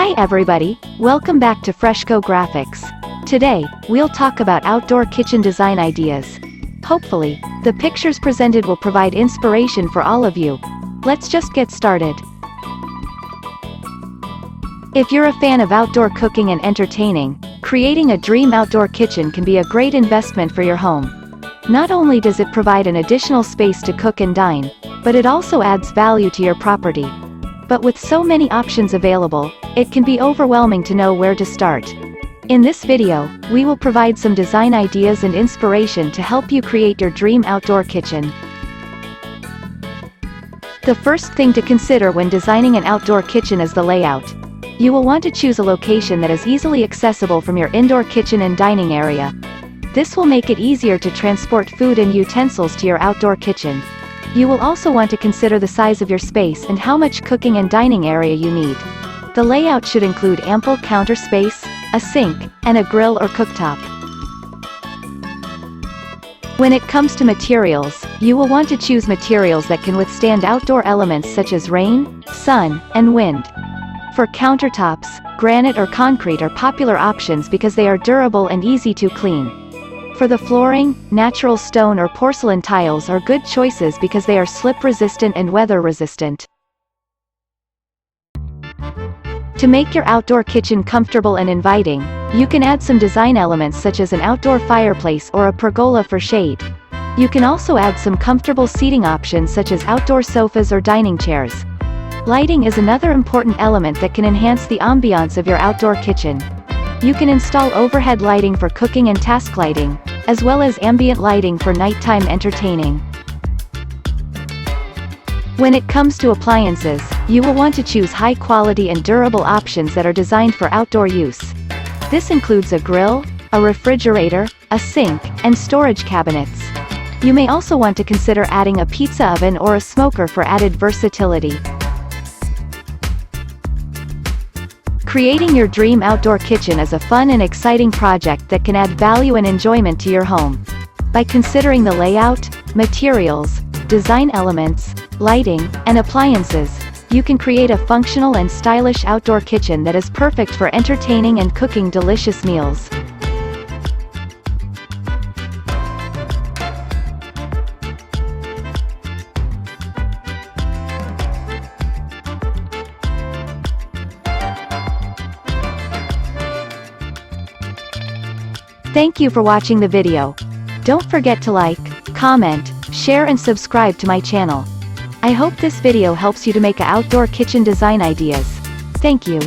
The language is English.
Hi everybody, welcome back to Freshco Graphics. Today, we'll talk about outdoor kitchen design ideas. Hopefully, the pictures presented will provide inspiration for all of you. Let's just get started. If you're a fan of outdoor cooking and entertaining, creating a dream outdoor kitchen can be a great investment for your home. Not only does it provide an additional space to cook and dine, but it also adds value to your property. But with so many options available, it can be overwhelming to know where to start. In this video, we will provide some design ideas and inspiration to help you create your dream outdoor kitchen. The first thing to consider when designing an outdoor kitchen is the layout. You will want to choose a location that is easily accessible from your indoor kitchen and dining area. This will make it easier to transport food and utensils to your outdoor kitchen. You will also want to consider the size of your space and how much cooking and dining area you need. The layout should include ample counter space, a sink, and a grill or cooktop. When it comes to materials, you will want to choose materials that can withstand outdoor elements such as rain, sun, and wind. For countertops, granite or concrete are popular options because they are durable and easy to clean. For the flooring, natural stone or porcelain tiles are good choices because they are slip-resistant and weather-resistant. To make your outdoor kitchen comfortable and inviting, you can add some design elements such as an outdoor fireplace or a pergola for shade. You can also add some comfortable seating options such as outdoor sofas or dining chairs. Lighting is another important element that can enhance the ambiance of your outdoor kitchen. You can install overhead lighting for cooking and task lighting, as well as ambient lighting for nighttime entertaining. When it comes to appliances, you will want to choose high-quality and durable options that are designed for outdoor use. This includes a grill, a refrigerator, a sink, and storage cabinets. You may also want to consider adding a pizza oven or a smoker for added versatility. Creating your dream outdoor kitchen is a fun and exciting project that can add value and enjoyment to your home. By considering the layout, materials, design elements, lighting, and appliances, you can create a functional and stylish outdoor kitchen that is perfect for entertaining and cooking delicious meals. Thank you for watching the video. Don't forget to like, comment, share and subscribe to my channel. I hope this video helps you to make outdoor kitchen design ideas. Thank you.